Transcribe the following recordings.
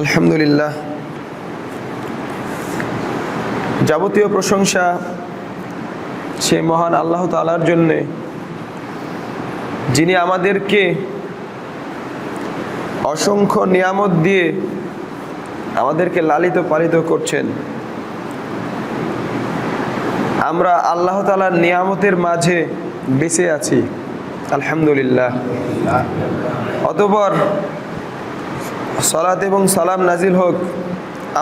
আলহামদুলিল্লাহ, যাবতীয় প্রশংসা সে মহান আল্লাহ তাআলার জন্যে, যিনি আমাদেরকে অসংখ্য নিয়ামত দিয়ে আমাদেরকে লালিত পালিত করছেন। আমরা আল্লাহ তাআলার নিয়ামতের মাঝে বেঁচে আছি, আলহামদুলিল্লাহ। অতঃপর সালাত এবং সালাম নাজিল হোক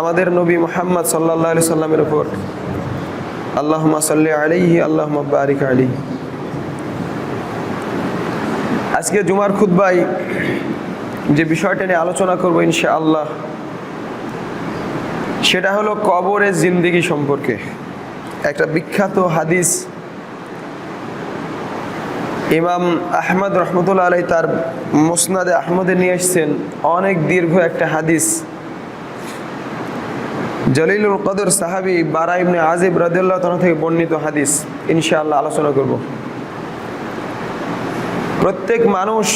আমাদের নবী মুহাম্মদ সাল্লাল্লাহু আলাইহি সাল্লামের উপর। আল্লাহুম্মা সাল্লি আলাইহি আল্লাহুম্মা বারিক আলাইহি। আজকে জুমার খুতবায় যে বিষয়টা নিয়ে আলোচনা করব ইনশাআল্লাহ, সেটা হলো কবরের জিন্দেগি সম্পর্কে। একটা বিখ্যাত হাদিস ইমাম আহমদ রহমতুল্লাহ আলাইহি তার মুসনাদে আহমদে নিয়ে এসেছেন। অনেক দীর্ঘ একটা হাদিস, জলিলুল কদর সাহাবী বারা ইবনে আজিব রাদিয়াল্লাহু তাআলা থেকে বর্ণিত হাদিস। ইনশাআল্লাহ আলোচনা করব। প্রত্যেক মানুষ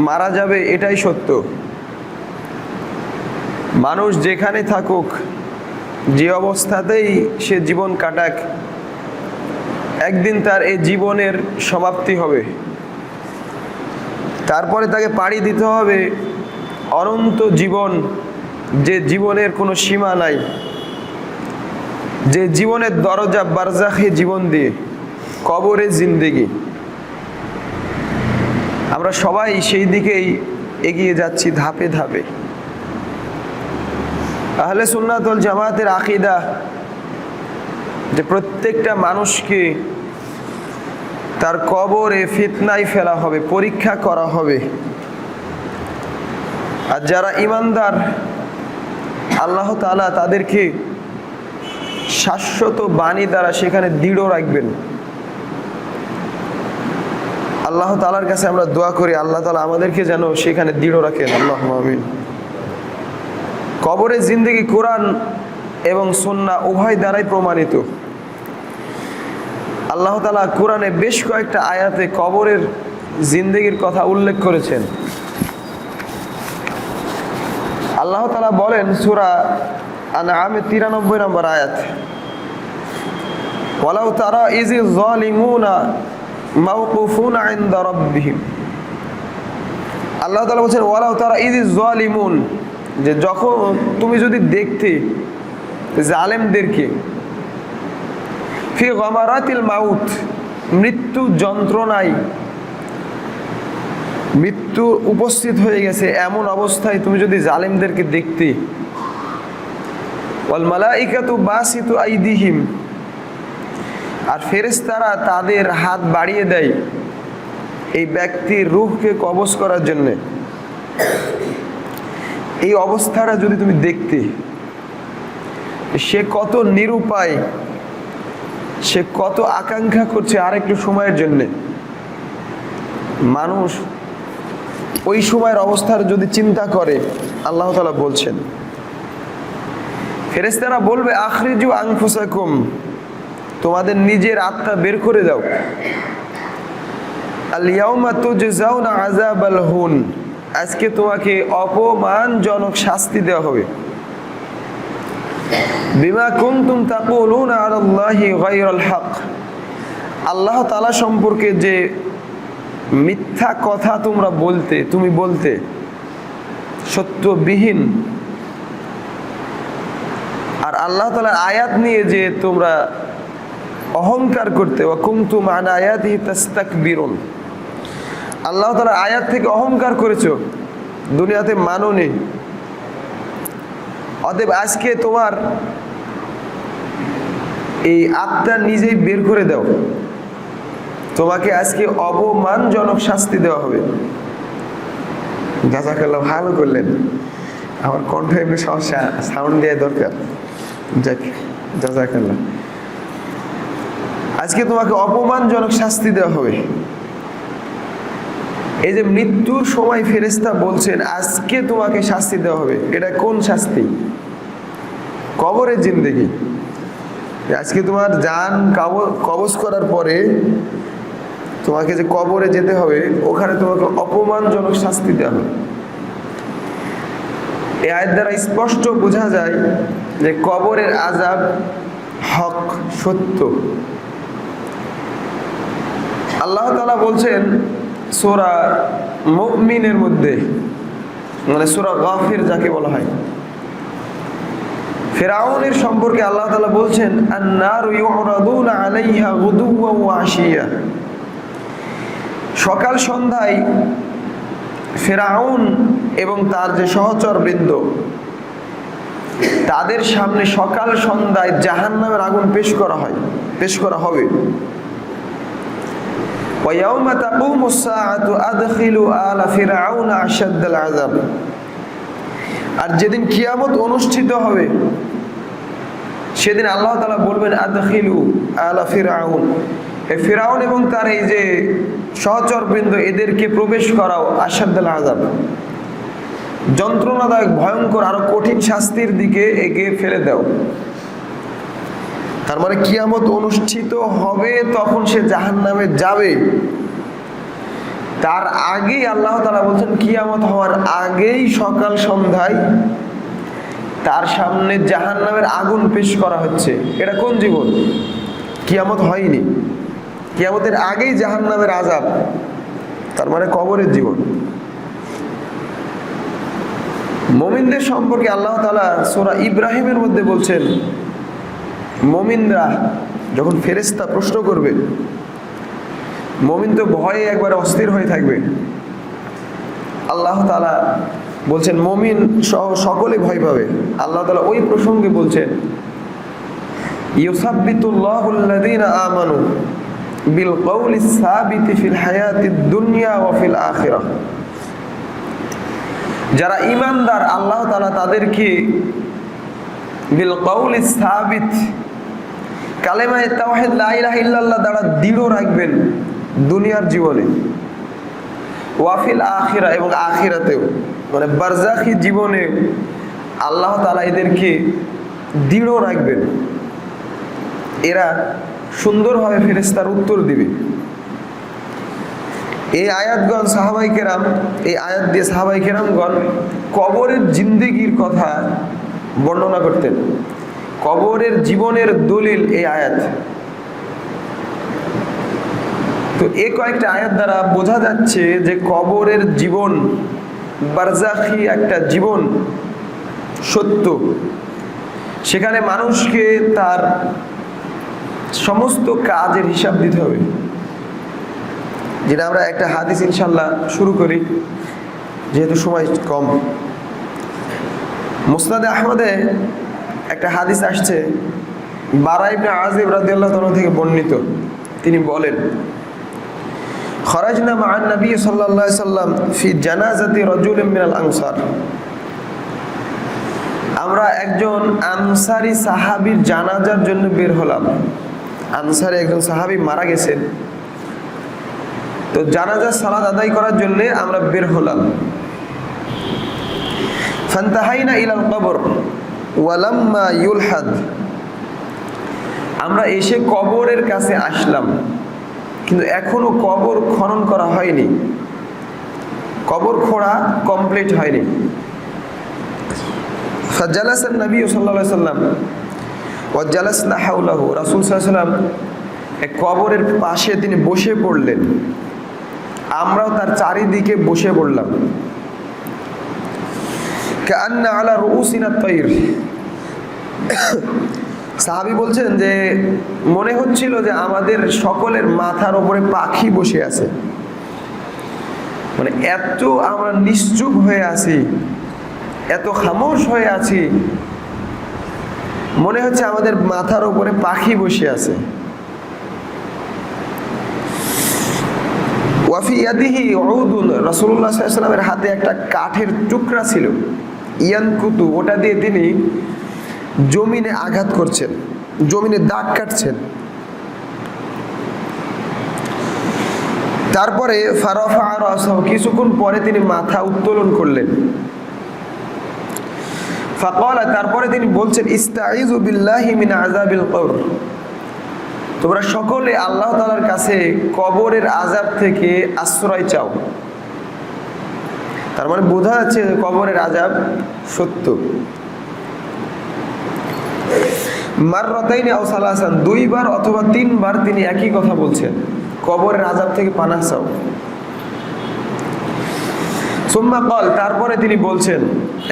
মারা যাবে, এটাই সত্য। মানুষ যেখানে থাকুক, যে অবস্থাতেই সে জীবন কাটাক, একদিন তার এই জীবনের সমাপ্তি হবে। তারপরে তাকে পাড়ি দিতে হবে অনন্ত জীবন, যে জীবনের কোনো সীমা নাই, যে জীবনের দরজা বারজাখে জীবন দিয়ে, কবরের জিন্দেগি। আমরা সবাই সেই দিকেই এগিয়ে যাচ্ছি ধাপে ধাপে। আহলে সুন্নাত ওয়াল জামাতের আকীদা যে প্রত্যেকটা মানুষকে তার কবরে ফিতনায় ফেলা হবে, পরীক্ষা করা হবে। আর যারা ঈমানদার, আল্লাহ তাআলা তাদেরকে শাশ্বত বাণী দ্বারা সেখানে দৃঢ় রাখবেন। আল্লাহ তাআলার কাছে আমরা দোয়া করি, আল্লাহ তাআলা আমাদেরকে যেন সেখানে দৃঢ় রাখেন। আল্লাহুম্মা আমিন। কবরের জিন্দেগি কোরআন এবং সুন্নাহ উভয় দ্বারাই প্রমাণিত। আল্লাহ তাআলা কোরআনে বেশ কয়েকটা আয়াতে কবরের জিন্দেগির কথা উল্লেখ করেছেন। আল্লাহ তাআলা বলেন সূরা আনআমের 93 নম্বর আয়াত, ওয়ালাউ তারা ইযিয যালিমুনা মাওকুফুনা ইনদা রাব্বিহিম। আল্লাহ তাআলা বলেন ওয়ালাউ তারা ইযিয যালিমুন, যে যখন তুমি যদি দেখতে জালেমদেরকে ফি গামারাতিল মাউত, মৃত্যু যন্ত্রণায়, মৃত্যু উপস্থিত হয়ে গেছে এমন অবস্থায় তুমি যদি জালেমদেরকে দেখতে, ওয়াল মালাইকাতু বাসিতু আইদিহিম, আর ফেরেশতারা তাদের হাত বাড়িয়ে দেয় এই ব্যক্তির রূহকে কবজ করার জন্য। এই অবস্থাটা যদি তুমি দেখতে, সে কত নিরুপায়, সে কত আকাঙ্ক্ষা করছে আরেকটু সময়ের জন্য। মানুষ ওই সময়ের অবস্থার যদি চিন্তা করে, আল্লাহ তাআলা বলছেন ফেরেশতারা বলবে আখরিজু আনফুসাকুম, তোমাদের নিজের আত্মা বের করে দাও। আল ইয়াউমা তুজজাউনা আযাবাল হুন, আজকে তোমাকে অপমানজনক শাস্তি দেওয়া হবে। বিমা কুনতুম তাকুলুনা আলাল্লাহি গায়রাল হক, আল্লাহ তাআলা সম্পর্কে যে মিথ্যা কথা তুমি বলতে সত্যবিহীন, আর আল্লাহ তাআলার আয়াত নিয়ে যে তোমরা অহংকার করতে, ওয়া কুনতুম আন আয়াতিহি তাস্তাকবিরুন, আল্লাহ তাআলার আয়াত থেকে অহংকার করেছো, দুনিয়াতে মানোনি। অতএব আজকে তোমার এই আত্মা নিজেই বের করে দাও, তোমাকে আজকে অপমানজনক শাস্তি দেওয়া হবে। জাযাকাল্লাহ, ভালো করলেন। আমার কণ্ঠ এমনি সমস্যা, সাউন্ড দেওয়া দরকার। যাক, জাযাকাল্লাহ। আজকে তোমাকে অপমানজনক শাস্তি দেওয়া হবে। এই যে মৃত্যুর সময় ফেরেশতা বলছেন আজকে তোমাকে শাস্তি দেওয়া হবে, এটা কোন শাস্তি? কবরের জিন্দেগি। আজকে তোমার জান কবজ করার পরে তোমাকে যে কবরে যেতে হবে, ওখানে তোমাকে অপমানজনক শাস্তি দেওয়া হবে। এই আয়াত দ্বারা স্পষ্ট বোঝা যায় যে কবরের আযাব হক, সত্য। আল্লাহ তাআলা বলছেন সূরা মুমিনের মধ্যে, মানে সূরা গাফির যাকে বলা হয়, ফিরআউনের সম্পর্কে আল্লাহ তাআলা বলছেন আন-নারু ইউরাদুনা আলাইহা গুদুওয়া ওয়া আশিয়া। সকাল সন্ধ্যায় ফিরআউন এবং তার যে সহচরবৃন্দ তাদের সামনে সকাল সন্ধ্যায় জাহান্নামের আগুন পেশ করা হবে। ওয়া ইয়াউমা তাকুমুস সাআতু আদখিলু আলা ফিরআউনা আশাদ্দাল আযাব। আর যেদিন কিয়ামত অনুষ্ঠিত হবে সেদিন আল্লাহ তাআলা বলবেন আদখিলু আলা ফিরআউন, এই ফিরআউন এবং তার এই যে সহচরবৃন্দ এদেরকে প্রবেশ করাও আশাদ্দাল আযাব, যন্ত্রণাদায়ক ভয়ঙ্কর আরো কঠিন শাস্তির দিকে এগিয়ে ফেলে দাও। তার মানে কিয়ামত অনুষ্ঠিত হবে, তখন সে জাহান্নামে যাবে। তার আগেই আল্লাহ তাআলা বলছেন কিয়ামত হওয়ার আগেই সকাল সন্ধ্যায় তার সামনে জাহান্নামের আগুন পেশ করা হচ্ছে। এটা কোন জীবন? কিয়ামত হয়নি, কিয়ামতের আগেই জাহান্নামের আযাব, তার মানে কবরের জীবন। মুমিনদের সম্পর্কে আল্লাহ তাআলা সূরা ইব্রাহিমের মধ্যে বলছেন, মুমিনরা যখন ফেরেশতা প্রশ্ন করবে, মুমিন তো ভয়ে একবারে অস্থির হয়ে থাকবে। আল্লাহ তাআলা বলছেন মুমিন সহ সকলে ভয় পাবে। আল্লাহ তাআলা ওই প্রসঙ্গে বলছেন ইউসাব্বিতুল্লাহুল্লাযীনা আমানু বিল কওলিস সাবিতি ফিল হায়াতিদ দুনিয়া ওয়া ফিল আখিরাহ। যারা ঈমানদার আল্লাহ তাআলা তাদেরকে বিল কওলিস সাবিত, কালেমায়ে তাওহীদ লা ইলাহা ইল্লাল্লাহ দ্বারা দৃঢ় রাখবেন দুনিয়ার জীবনে, ওয়া ফিল আখিরাহ, এবং আখিরাতেও, মানে বারজাখী জীবনে আল্লাহ তাআলা এদেরকে দৃঢ় রাখবেন। এরা সুন্দরভাবে ফেরেশতার উত্তর দিবে। এই আয়াতগণ সাহাবায়ে কেরাম, এই আয়াত দিয়ে সাহাবায়ে কেরামগণ কবরের জিন্দেগির কথা বর্ণনা করতেন। কবরের জীবনের দলিল এই আয়াত। তো এই কয়েকটা আয়াত দ্বারা বোঝা যাচ্ছে যে কবরের জীবন বারজাখী একটা জীবন, সত্য। সেখানে মানুষকে তার সমস্ত কাজের হিসাব দিতে হবে। যেটা আমরা একটা হাদিস ইনশাল্লাহ শুরু করি, যেহেতু সময় কম। মুসনাদে আহমদে একটা হাদিস আসছে, বারা ইবনে আযিব রাদিয়াল্লাহু তাআলা থেকে বর্ণিত। তিনি বলেন, খরাজনা মা'আন নবী সাল্লাল্লাহু আলাইহি সাল্লাম ফি জানাজাতি রাজুলিন মিনাল আনসার। আমরা একজন আনসারী সাহাবীর জানাজার জন্য বের হলাম। আনসারী একজন সাহাবী মারা গেছেন, তো জানাজার সালাত আদায় করার জন্য আমরা বের হলাম। ফান্তাহাইনা ইলাল কবর ওয়ালাম্মা ইউলহাদ। আমরা এসে কবরের কাছে আসলাম, কিন্তু এখনো কবর খনন করা হয়নি, কবর খোঁড়া কমপ্লিট হয়নি। ফাজালাসান নবী সাল্লাল্লাহু আলাইহি সাল্লাম ওয়া জালাসনা হাওলাহু। রাসূল সাল্লাল্লাহু আলাইহি সাল্লাম এক কবরের পাশে তিনি বসে পড়লেন, আমরাও তার চারিদিকে বসে পড়লাম। কাআন্না আলা রুউসিনা তাইর। সাহাবী বলছেন যে মনে হচ্ছিল যে আমাদের সকলের মাথার উপরে পাখি বসে আছে। মানে এত আমরা নিশ্চুপ হয়ে আছি, এত খামোশ হয়ে আছি, মনে হচ্ছে আমাদের মাথার উপরে পাখি বসে আছে। ওয়াফি ইয়াদিহি উদুন। রাসূলুল্লাহ সাল্লাল্লাহু আলাইহি ওয়াসাল্লামের হাতে একটা কাঠের টুকরা ছিল, ইয়ানকুতু। ওটা দিয়ে তিনি জমিনে আঘাত করছেন, জমিনে দাগ কাটছেন। তারপরে ফারাফা রাসাহু, কিছুক্ষণ পরে তিনি মাথা উত্তোলন করলেন। ফাকালা, তারপরে তিনি বলছেন, ইস্তাইযু বিল্লাহি মিন আযাবিল কবর। তোমরা সকলে আল্লাহ তাআলার কাছে কবরের আযাব থেকে আশ্রয় চাও। তার মানে বোঝা যাচ্ছে যে কবরের আযাব সত্য। মাররাতাইনি আও সালাসান, 2 বার অথবা 3 বার তিনি একই কথা বলছেন, কবরের আযাব থেকে পানাহ চাও। সুম্মা ক্বাল, তারপরে তিনি বলছেন,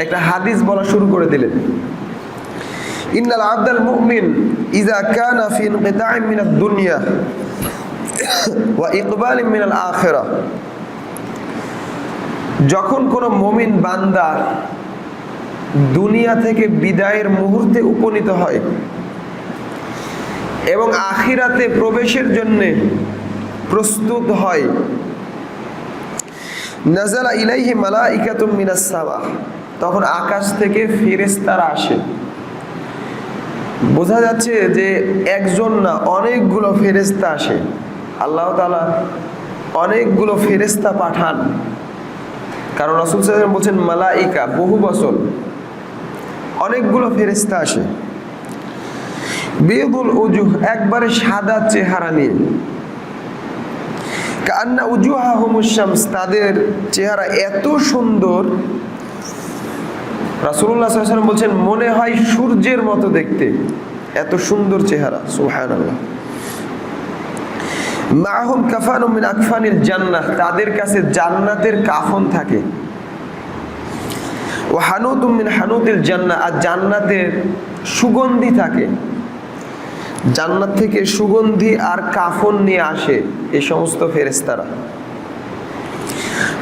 একটা হাদিস বলা শুরু করে দিলেন। ইন্নাল আবদাল মুমিন ইযা কানা ফি ইনকিতাইন মিনাদ দুনিয়া ওয়া ইকবালিন মিনাল আখিরাহ, যখন কোনো মুমিন বান্দা দুনিয়া থেকে বিদায়ের মুহূর্তে উপনীত হয় এবং আখিরাতে প্রবেশের জন্য প্রস্তুত হয়, নাযালা ইলাইহি মালাইকাতুম মিনাস সামা, তখন আকাশ থেকে ফেরেশতারা আসে। বোঝা যাচ্ছে যে একজন না, অনেকগুলো ফেরেশতা আসে। আল্লাহ তাআলা অনেকগুলো ফেরেশতা পাঠান, কারণ রাসূল সাল্লাল্লাহু আলাইহি ওয়াসাল্লাম বলছেন মালাইকা, বহু বচন, অনেকগুলো ফেরেশতা আসে। বিয়দুল উজুহ, একবারে সাদা চেহারা নিয়ে, কান্না উজুহাহুমুশ শামস, তাদের চেহারা এত সুন্দর, রাসূলুল্লাহ সাল্লাল্লাহু আলাইহি ওয়াসাল্লাম বলছেন মনে হয় সূর্যের মতো দেখতে, এত সুন্দর চেহারা, সুবহানাল্লাহ। মাহুম কাফানুম মিন আকফানিল জান্নাহ, তাদের কাছে জান্নাতের কাফন থাকে। ওয়া হানুতুম মিন হানুতিল জান্নাহ, আর জান্নাতের সুগন্ধি থাকে। জান্নাত থেকে সুগন্ধি আর কাফন নিয়ে আসে এই সমস্ত ফেরেশতারা।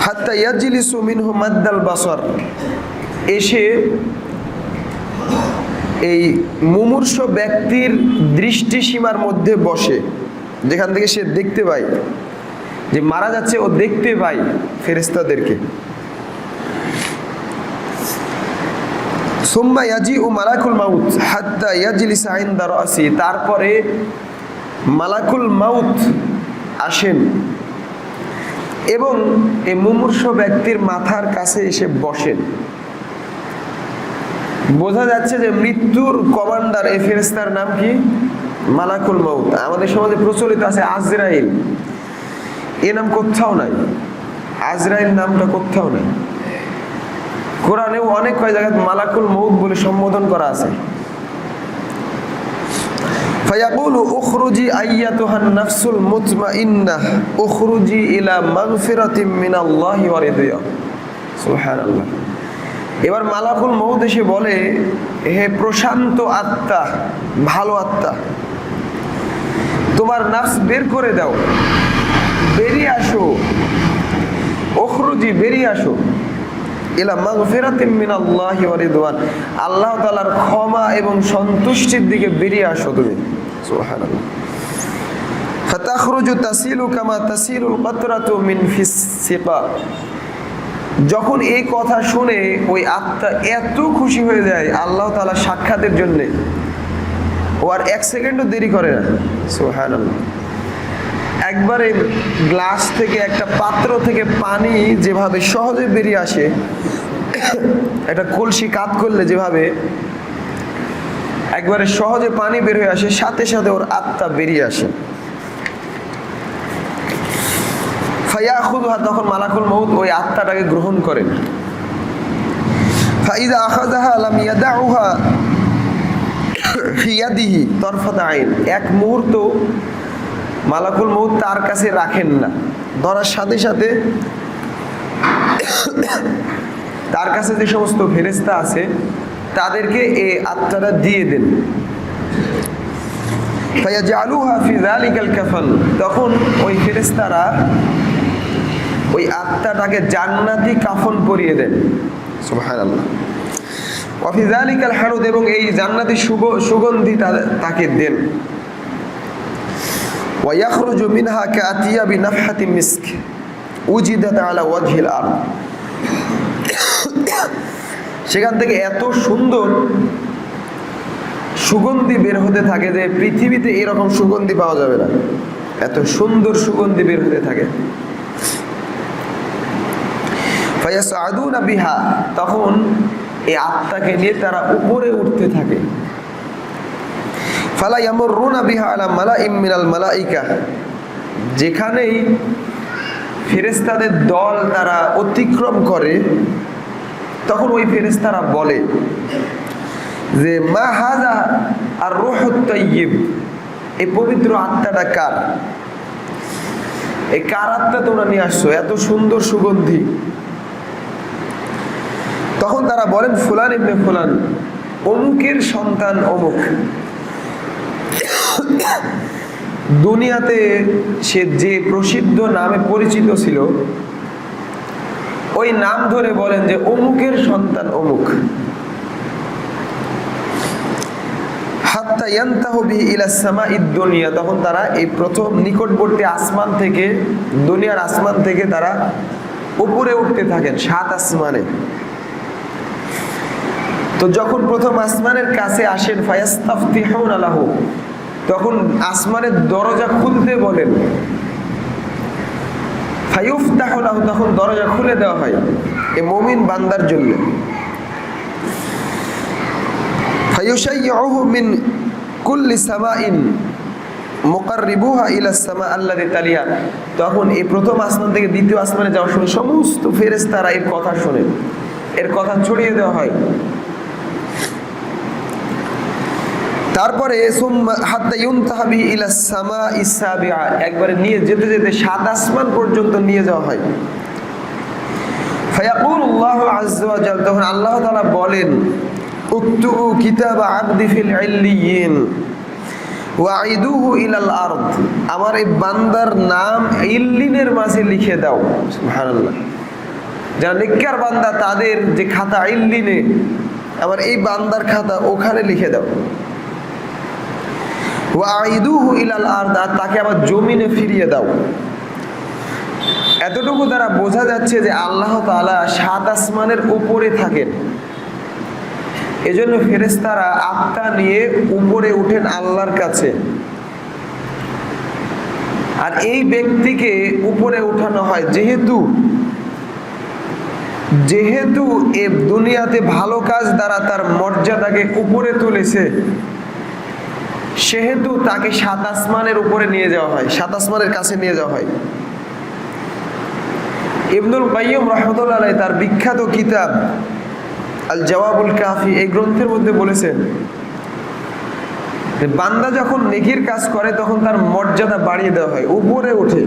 হাত্তা ইয়াজলিসু মিনহু মাদ্দাল বাসার, এসে এই মুমূর্ষ ব্যক্তির দৃষ্টিসীমার মধ্যে বসে, যেখান থেকে সে দেখতে পায় যে মারা যাচ্ছে, ও দেখতে পায় ফেরেশতাদেরকে। সুম্মা ইয়াজিউ মালাকুল মাউত হাত্তা ইয়াজলিসা ইনদা রাসি, তারপরে মালাকুল মাউত আসেন এবং এই মুমূর্ষ ব্যক্তির মাথার কাছে এসে বসেন। বোঝা যাচ্ছে যে মৃত্যুর কমান্ডার এই ফেরেশতার নাম কি? মালাকুল মাউত। আমাদের সমাজে প্রচলিত আছে আজরাইল, এ নাম কোথাও নাই, আজরাইল নামটা কোথাও নাই। কোরআনেও অনেক কয় জায়গায় মালাকুল মাউত বলে সম্বোধন করা আছে। ফায়াকুলু উখরুজি আইয়াতুহান নাফসুল মুতমাইন্নাহ উখরুজি ইলা মাগফিরাতিম মিনাল্লাহি ওয়া রিদওয়া, সুবহানাল্লাহ। এবার মালাকুল মাউত এসে বলে, হে প্রশান্ত আত্মা, ভালো আত্মা, তোমার নাফস বের করে দাও, বেরিয়ে আসো, উখরুজি, বেরিয়ে আসো, ইলা মাগফিরাতিম মিনাল্লাহি ওয়া রিদওয়ান, আল্লাহ তাআলার ক্ষমা এবং সন্তুষ্টির দিকে বেরিয়ে আসো তুমি, সুবহানাল্লাহ। ফাতাখরুজু তাসিলু কামা তাসিলুল কাতরাতু মিন ফিস সিকা, যখন এই কথা শুনে ওই আত্মা এত খুশি হয়ে যায় আল্লাহ তাআলা সাক্ষাতের জন্য, ও আর 1 সেকেন্ডও দেরি করে না, সুবহানাল্লাহ। একবারে গ্লাস থেকে, একটা পাত্র থেকে পানি যেভাবে সহজে বেরিয়ে আসে, একটা কলসি কাত করলে যেভাবে একবারে সহজে পানি বের হয়ে আসে, সাথে সাথে ওর আত্মা বেরিয়ে আসে। ফায়াখুযুহা, তখন মালাকুল মাউত ওই আত্মাটাকে গ্রহণ করেন। ফাইযা আখাযাহা লাম ইয়াদাউহা ফি ইয়াদিহি তারফাত আইন, এক মুহূর্ত মালাকুল মাউত তার কাছে রাখেন না, ধরার সাথে সাথে তার কাছে যে সমস্ত ফেরেশতা আছে তাদেরকে এই আত্মাটা দিয়ে দেন। ফায়াজআলুহা ফি যালিকাল কাফন, তখন ওই ফেরেশতারা ওই আত্মাটাকে জান্নাতি কাফন পরিয়ে দেন, সুবহানাল্লাহ। ওয়া ফি যালিকাল হারুদ, এবং এই জান্নাতি সুগন্ধি তাকে দেন। ওয়া ইয়াখরুজু মিনহা কাআতিয়াবি নাফহাতি মিস্ক উজিদাত আলা ওয়াজহিল আরদ, সেখান থেকে এত সুন্দর সুগন্ধি বের হতে থাকে যে পৃথিবীতে এরকম সুগন্ধি পাওয়া যাবে না, এত সুন্দর সুগন্ধি বের হতে থাকে। ফায়াসআদুনা বিহা, তখন এই আত্মাকে নিয়ে তারা উপরে উঠতে থাকে। ফালা ইয়ামুরুনা বিহা আলা মালাইম মিনাল মালাইকা, যেখানেই ফেরেশতাদের দল তারা অতিক্রম করে, তখন ওই ফেরেশতারা বলে যে মা হাযা আর রূহুত তাইয়্যিব, এই পবিত্র আত্মাটা কার? এই কার আত্মা তোমরা নিয়ে আসছো, এত সুন্দর সুগন্ধি? তখন তারা বলেন ফুলান ইবনে ফুলান, অমুকের সন্তান অমুক। দুনিয়াতে সে যে প্রসিদ্ধ নামে পরিচিত ছিল, ওই নাম ধরে বলেন যে অমুকের সন্তান অমুক। হাত্তা ইয়ানতাহু বিহি ইলা সামাঈদ দুনিয়া, তখন তারা এই প্রথম নিকটবর্তী আসমান থেকে, দুনিয়ার আসমান থেকে তারা উপরে উঠতে থাকেন 7 আসমানে। তো যখন প্রথম আসমানের কাছে আসেন ফায়াস্তাফতিহুনা লাহু, তখন আসমানের দরজা খুলতে বলেন। ফায়ুফতাহু লাহু, তখন দরজা খুলে দেওয়া হয় এই মুমিন বান্দার জন্য। ফায়ুশাইয়ুহু মিন কুল্লি সামাইন মুকাররিবুহা ইলা সামা আল্লাযী তালিহা, তখন এই প্রথম আসমান থেকে দ্বিতীয় আসমানে যাওয়ার সময় সমস্ত ফেরেশতারা এর কথা শোনে, এর কথা ছড়িয়ে দেওয়া হয়। তারপরে হাত্তা ইউনতাহা বিহি ইলা সামাইস সাবিআ, একবারে নিয়ে যেতে যেতে 7 আসমান পর্যন্ত নিয়ে যাওয়া হয়। ফায়াকুলুল্লাহু আযজা ওয়া জাল, তখন আল্লাহ তাআলা বলেন উকতুবু কিতাবা আবদি ফিল ইল্লিয়িন ওয়াইদুহু ইলাল আরদ, আমার এই বান্দার নাম ইল্লিনের মাঝে লিখে দাও। সুবহানাল্লাহ, যারা নেককার বান্দা তাদের যে খাতা ইল্লিনে, আমার এই বান্দার খাতা ওখানে লিখে দাও। ওয়াইদুহু ইলাল আরদ, আর তাকে আবার জমিনে ফিরিয়ে দাও। এতটুকু দ্বারা বোঝা যাচ্ছে যে আল্লাহ তাআলা 7 আসমানের উপরে থাকেন। এজন্য ফেরেশতারা আত্মা নিয়ে উপরে উঠেন আল্লাহর কাছে। আর এই ব্যক্তিকে উপরে উঠানো হয় যেহেতু এই দুনিয়াতে ভালো কাজ দ্বারা তার মর্যাদাকে উপরে তুলেছে, সেহেতু তাকে 7 আসমানের উপরে নিয়ে যাওয়া হয়, 7 আসমানের কাছে নিয়ে যাওয়া হয়। ইবনুল কাইয়্যিম রাহমাতুল্লাহ আলাইহি তার বিখ্যাত কিতাব আল জওয়াবুল কাফি, এই গ্রন্থের মধ্যে বলেছেন যে বান্দা যখন নেকির কাজ করে তখন তার মর্যাদা বাড়িয়ে দেওয়া হয়, উপরে উঠে,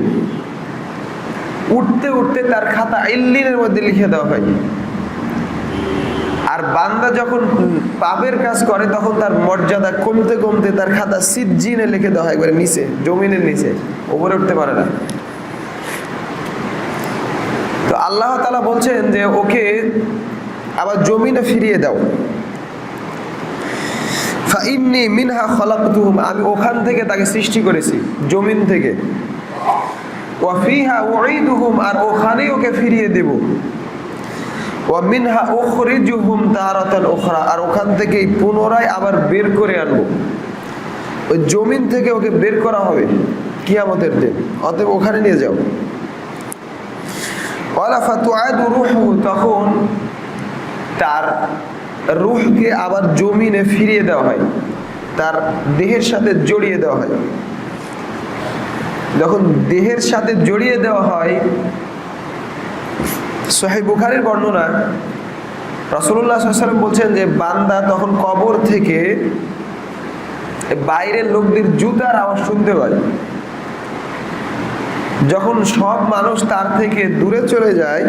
উঠতে উঠতে তার খাতা ইল্লিনের মধ্যে লিখে দেওয়া হয়। আর বান্দা যখন পাপের কাজ করে তখন তার মর্যাদা কমতে কমতে তার খাতা সিজ্জিনে লিখে দেওয়া হয়, একবারে নিচে, জমিনের নিচে, উপরে উঠতে পারে না। তো আল্লাহ তাআলা বলছেন যে ওকে আবার জমিনে ফিরিয়ে দাও। ফাইন্নী মিনহা খলাকতুহুম, আমি ওখান থেকে তাকে সৃষ্টি করেছি, জমিন থেকে। ওয়া ফিহা উঈদুহুম, আর ওখানেই ওকে ফিরিয়ে দেব। ওয়া মিনহা উখরিজুহুম তারাতান উখরা, আর ওখান থেকেই পুনরায় আবার বের করে আনবো। ওই জমিন থেকে ওকে বের করা হবে কিয়ামতের দিন, অতএব ওখানে নিয়ে যাও। ওয়ালা ফাতুআদু রূহুহু, তখন তার রূহকে আবার জমিনে ফিরিয়ে দেওয়া হয়, তার দেহের সাথে জড়িয়ে দেওয়া হয়। যখন দেহের সাথে জড়িয়ে দেওয়া হয়, সহিহ বুখারীর বর্ণনা, রাসূলুল্লাহ সাল্লাল্লাহু আলাইহি ওয়াসাল্লাম বলছেন যে বান্দা তখন কবর থেকে বাইরের লোকদের জুতার আওয়াজ শুনতে পায়। যখন সব মানুষ তার থেকে দূরে চলে যায়,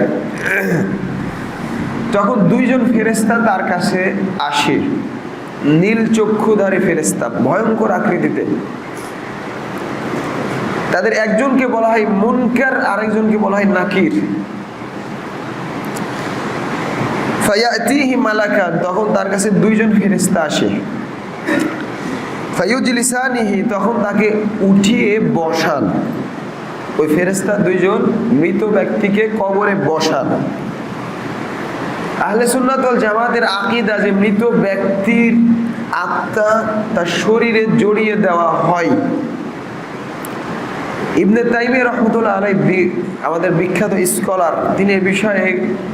তখন 2 জন ফেরেশতা তার কাছে আসে, নীল চক্ষুধারী ফেরেশতা, ভয়ঙ্কর আকৃতিতে। তাদের একজনকে বলা হয় মুনকার, আরেকজনকে বলা হয় নাকির। ফায়াতিহি মালাকান, তখন তার কাছে 2 জন ফেরেশতা আসে। ফায়ুজলিসানিহি, তখন তাকে উঠিয়ে বসান। ওই ফেরেশতা 2 জন মৃত ব্যক্তিকে কবরে বসান। আহলে সুন্নাত ওয়াল জামাতের আকীদা যে মৃত ব্যক্তির আত্মা তার শরীরে জড়িয়ে দেওয়া হয়। ইবনে তাইমিয়া রাহমাতুল্লাহ আলাইহি, আমাদের বিখ্যাত স্কলার, তিনি এই বিষয়ে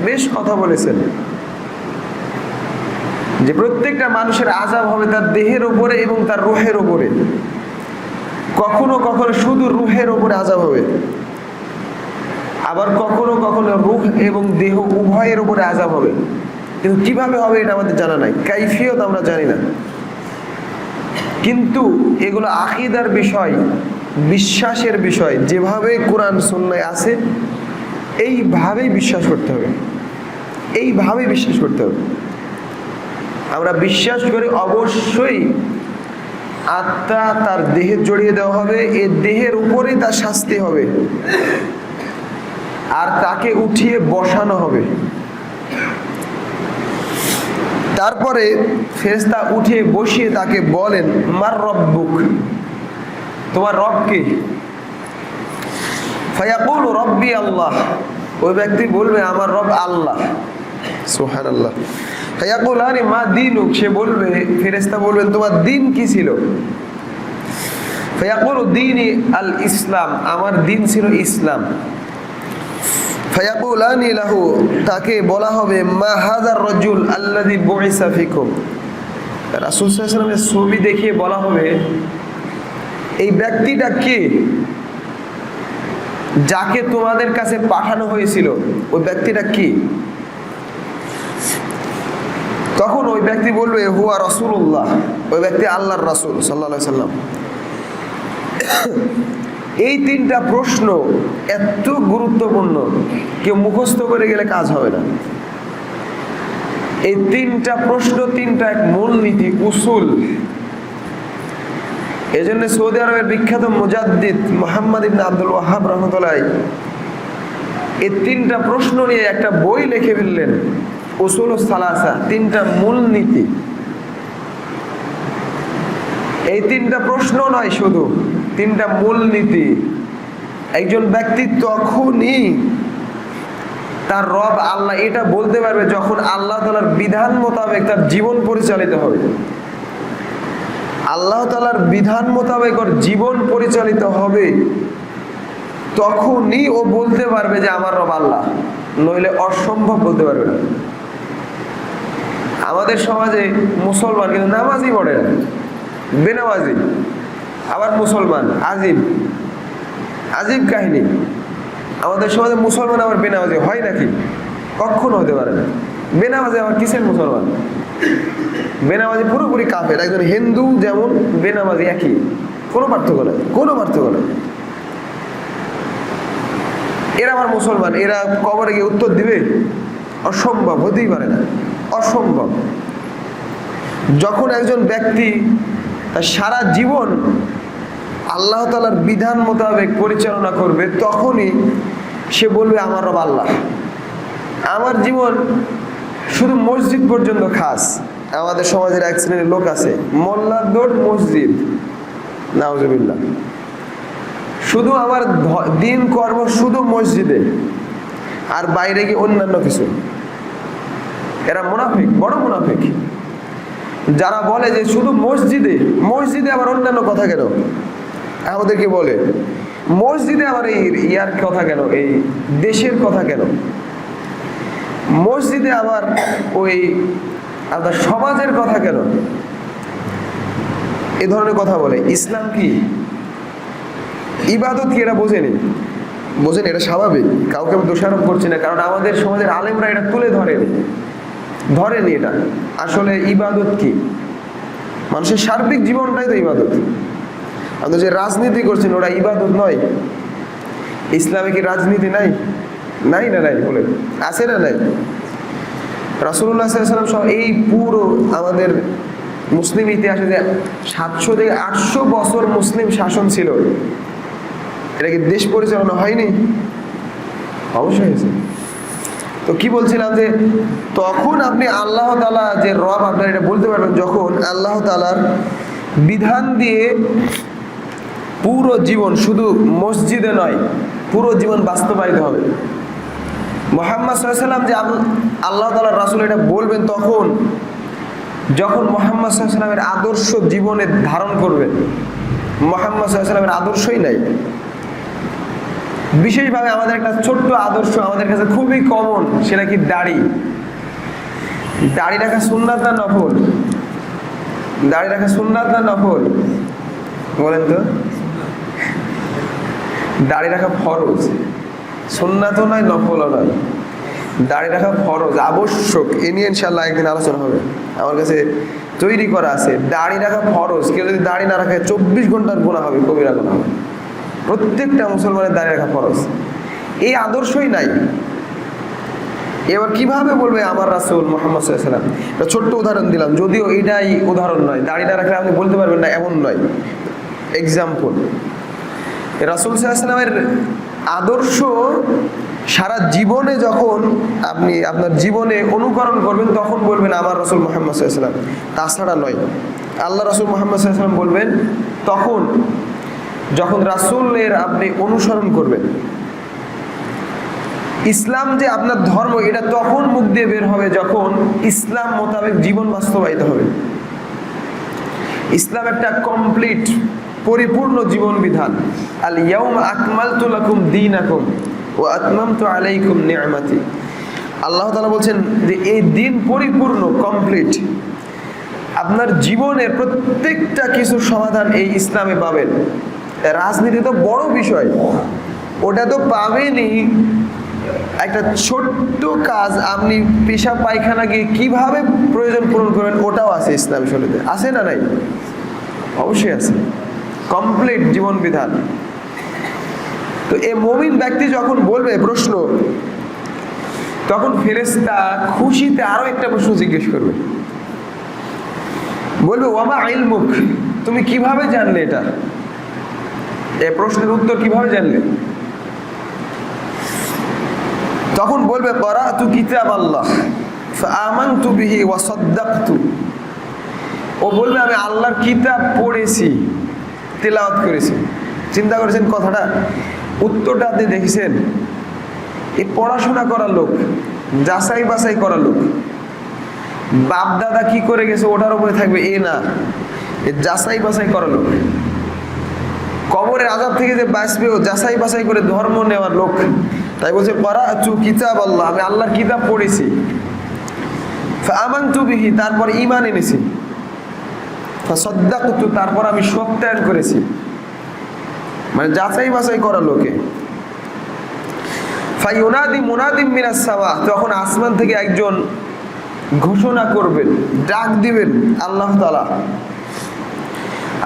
বেশ কথা বলেছেন যে প্রত্যেকটা মানুষের আযাব হবে তার দেহের উপরে এবং তার রূহের উপরে। কখনো কখনো শুধু রূহের উপরে আযাব হবে, আবার কখনো কখনো রূহ এবং দেহ উভয়ের উপরে আযাব হবে, কিন্তু কিভাবে হবে এটা আমাদের জানা নাই, কাইফিয়ত আমরা জানি না। কিন্তু এগুলো আকীদার বিষয়, বিশ্বাসের বিষয়। যেভাবে কোরআন সুন্নায় আছে এইভাবেই বিশ্বাস করতে হবে, এইভাবেই বিশ্বাস করতে হবে। আমরা বিশ্বাস করি অবশ্যই আত্মা তার দেহে জড়িয়ে দেওয়া হবে, এই দেহের উপরেই তার শাস্তি হবে, আর তাকে উঠিয়ে বসানো হবে। তারপরে ফেরেশতা উঠিয়ে বসিয়ে তাকে বলেন, মার রব্বুক, তোমার রব কে? ফায়াকুলু রব্বি আল্লাহ, ওই ব্যক্তি বলবে আমার রব আল্লাহ। সুবহানাল্লাহ। ফায়াকুলানি মা দীনুক, সে বলবে, ফেরেশতা বলবেন তোমার দিন কি ছিল? ফায়াকুলু দীনি আল ইসলাম, আমার দিন ছিল ইসলাম। ফায়াকুলানি লাহু, তাকে বলা হবে মা হাযার রাজুল আল্লাযী বুইসা ফিকুম, রাসূল সাল্লাল্লাহু আলাইহি ওয়াসাল্লামের ছবি দেখিয়ে বলা হবে এই ব্যক্তিটা কে, যাকে তোমাদের কাছে পাঠানো হয়েছিল, ওই ব্যক্তিটা কি? তখন ওই ব্যক্তি বলবে হুয়া রাসূলুল্লাহ, ওই ব্যক্তি আল্লাহর রাসূল সাল্লাল্লাহু আলাইহি ওয়াসাল্লাম। এই তিনটা প্রশ্ন এত গুরুত্বপূর্ণ, কেউ মুখস্থ করে গেলে কাজ হবে না। এই তিনটা প্রশ্ন, তিনটা এক মূলনীতি, উসুল। এজন্য সৌদি আরবের বিখ্যাত মুজাদ্দিদ মুহাম্মদ ইবনে আব্দুল ওয়াহাব রাহমাতুল্লাহ এই তিনটা প্রশ্ন নিয়ে একটা বই লিখে ফেললেন, উসুলুস সালাসা, তিনটা মূলনীতি। এই তিনটা প্রশ্ন নয়, শুধু তিনটা মূলনীতি। একজন ব্যক্তি তখনই তার রব আল্লাহ এটা বলতে পারবে যখন আল্লাহ তাআলার বিধান মোতাবেক তার জীবন পরিচালিত হবে। আল্লাহ তাআলার বিধান মোতাবেক ওর জীবন পরিচালিত হবে, তখনই ও বলতে পারবে যে আমার রব আল্লাহ, নইলে অসম্ভব বলতে পারবে না। আমাদের সমাজে মুসলমান কিন্তু নামাজই পড়ে না, বেনামাজি, আবার মুসলমান। আজীব আজীব কাহিনী। আমাদের সমাজে মুসলমান আবার বেনামাজি হয় নাকি? কখনো হতে পারে না। বেনামাজি আবার কিসের মুসলমান? বেনামাজি পুরোপুরি কাফের। একজন হিন্দু যেমন, বেনামাজি একই, কোনো পার্থক্য নাই, কোনো পার্থক্য নাই। এরা আবার মুসলমান, এরা কবরে গিয়ে উত্তর দিবে? অসম্ভব, হতেই পারে না, অসম্ভব। যখন একজন ব্যক্তি তার সারা জীবন আল্লাহ তাআলার বিধান মোতাবেক পরিচালনা করবে, তখনই সে বলবে আমার রব আল্লাহ। আমার জীবন শুধু মসজিদ পর্যন্ত খাস। আমাদের সমাজের এক শ্রেণীর লোক আছে, মোল্লার দৌড় মসজিদ, নাউজুবিল্লাহ। শুধু আমার দিন কর্ম শুধু মসজিদে, আর বাইরে গিয়ে অন্যান্য কিছু। এরা মুনাফিক, বড় মুনাফিক। যারা বলে যে শুধু মসজিদে, মসজিদে আবার অন্যান্য কথা কেন? আমাদেরকে বলে মসজিদে আবার এই ইয়ার কথা কেন, এই দেশের কথা কেন? মসজিদে আবার ওই আপনার সমাজের কথা কেন? এ ধরনের কথা বলে। ইসলাম কি, ইবাদত কি, এরা বোঝেনি। বোঝেন, এটা স্বাভাবিক, কাউকে আমি দোষারোপ করছি না, কারণ আমাদের সমাজের আলেমরা এটা তুলে ধরেনি এটা। আসলে ইবাদত কি? মানুষের সার্বিক জীবনটাই তো ইবাদত। আমাদের যে রাজনীতি করছেন ওরা ইবাদত নয়? ইসলামে কি রাজনীতি নাই? নাই না নাই বলে আছে না নাই? রাসূলুল্লাহ সাল্লাল্লাহু আলাইহি ওয়াসাল্লাম সহ এই পুরো আমাদের মুসলিম ইতিহাসে যে 700 থেকে 800 বছর মুসলিম শাসন ছিল, এটা কি দেশ পরিচালনা হয়নি? অবশ্যই হয়েছে। তো কি বলছিলাম, যে তখন আপনি আল্লাহ তাআলা যে রব, আপনার এটা বলতে পারবেন যখন আল্লাহ তাআলার বিধান দিয়ে পুরো জীবন, শুধু মসজিদে নয়, পুরো জীবন বাস্তবায়িত হবে। মুহাম্মদ সাল্লাল্লাহু আলাইহি ওয়াসাল্লাম যে আল্লাহ তাআলার রাসূল, এটা বলবেন তখন যখন মুহাম্মদ সাল্লাল্লাহু আলাইহি ওয়াসাল্লামের আদর্শ জীবনে ধারণ করবেন। মুহাম্মদ সাল্লাল্লাহু আলাইহি ওয়াসাল্লামের আদর্শই নাই। বিশেষভাবে আমাদের একটা ছোট্ট আদর্শ আমাদের কাছে খুবই কমন, সেটা কি? দাড়ি। দাড়ি রাখা সুন্নাত না নফল? দাড়ি রাখা সুন্নাত না নফল? বলেন তো। দাড়ি রাখা ফরজ। সুন্নাতও নয়, নফলও নয়। দাড়ি রাখা ফরজ, আবশ্যক। এ নিয়ে ইনশাআল্লাহ একদিন আলোচনা হবে, আমার কাছে তৈরি করা আছে। দাড়ি রাখা ফরজ, কেউ যদি দাড়ি না রাখে 24 ঘন্টার গুনাহ হবে, কবিরা গুনাহ হবে। প্রত্যেকটা মুসলমানের দাড়ি রাখা ফরজ। এই আদর্শই নাই। এবার কিভাবে বলবে আমার রাসূল মুহাম্মদ সাল্লাল্লাহু আলাইহি ওয়াসাল্লাম? একটা ছোট্ট উদাহরণ দিলাম, যদিও এটাই উদাহরণ নয়। দাড়িটা রাখলে আপনি বলতে পারবেন না, এমন নয়। এক্সাম্পল, রাসূল সাল্লাল্লাহু আলাইহি ওয়াসাল্লামের আদর্শ সারা জীবনে যখন আপনি আপনার জীবনে অনুকরণ করবেন, তখন বলবেন আমার রাসূল মুহাম্মদ সাল্লাল্লাহু আলাইহি ওয়াসাল্লাম, তাছাড়া নয়। আল্লাহ রাসূল মুহাম্মদ সাল্লাল্লাহু আলাইহি ওয়াসাল্লাম বলবেন তখন, যখন রাসূলের আপনি অনুসরণ করবেন। ইসলাম যে আপনার ধর্ম, এটা তখন মুখ দিয়ে বের হবে যখন ইসলাম মোতাবেক জীবন বাস্তবায়িত হবে। ইসলাম একটা কমপ্লিট, পরিপূর্ণ জীবন বিধান। আল ইয়াউমা আকমালতু লাকুম দীনাকুম ওয়া আতমামতু আলাইকুম নি'মাতি। আল্লাহ তাআলা বলছেন যে এই দিন পরিপূর্ণ, কমপ্লিট। আপনার জীবনের প্রত্যেকটা কিছুর সমাধান এই ইসলামে পাবেন। রাজনীতি তো বড় বিষয়, ওটা তো পাবেনই। একটা ছোট্ট কাজ, আপনি পেশাব পায়খানা গিয়ে কিভাবে প্রয়োজন পূরণ করবেন, ওটাও আছে ইসলামী শরীয়তে। আছে না নাই? অবশ্যই আছে। কমপ্লিট জীবন বিধান। তো এই মুমিন ব্যক্তি যখন বলবে প্রশ্ন, তখন ফেরেশতা খুশিতে আরো একটা প্রশ্ন জিজ্ঞেস করবে। বলবে ওয়ামা ইলমুক, তুমি কিভাবে জানলে এটা? এই প্রশ্নের উত্তর কিভাবে জানলে? তখন বলবে ক্বরাতু কিতাবাল্লাহ ফাআমানতু বিহি ওয়া সাদ্দাকতু। ও বলবে আমি আল্লাহর কিতাব পড়েছি, তিলাওয়াত করেছি। চিন্তা করেছেন কথাটা? উত্তরটা আপনি দেখেছেন? এই পড়াশোনা করার লোক, যাচাই বাছাই করার লোক, বাপ দাদা কি করে গেছে ওটার উপরে থাকবে এ না, যাচাই বাছাই করার লোক। কবরের আযাব থেকে যে বাঁচবে ও যাচাই বাছাই করে ধর্ম নেওয়ার লোক। তাই বলছে ক্বরাতু কিতাবাল্লাহ, আমি আল্লাহর কিতাব পড়েছি। ফাআমানতু বিহি, তারপর ঈমান এনেছি। ফাসাদ্দাকতু, তারপর আমি সত্যায়ন করেছি। মানে যাচাই বাছাই করা লোকে। ফায়ুনাদি মুনাদিম মিনাস সামা, তখন আসমান থেকে একজন ঘোষণা করবেন, ডাক দিবেন আল্লাহ তাআলা,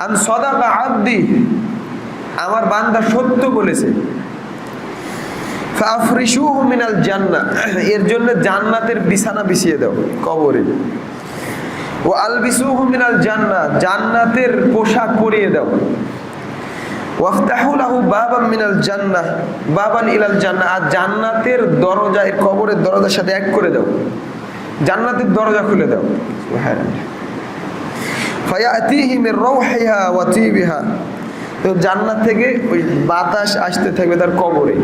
আন সাদাকা আবদি, আমার বান্দা সত্য বলেছে। ফাফরিশুহু মিনাল জান্নাহ, এর জন্য জান্নাতের বিছানা বিছিয়ে দাও কবরে। ওয়া আলবিসুহু মিনাল জান্নাহ, জান্নাতের পোশাক পরিয়ে দাও। ওয়াফতাহু লাহু বাবান মিনাল জান্নাহ বাবান ইলাল জান্নাহ, আর জান্নাতের দরজা এর কবরের দরজার সাথে এক করে দাও, জান্নাতের দরজা খুলে দাও। সুবহানাল্লাহ। ফায়াতিহি মির রাউহিহা ওয়া তিবিহা, তো জান্নাত থেকে ওই বাতাস আসতে থাকবে তার কবরে।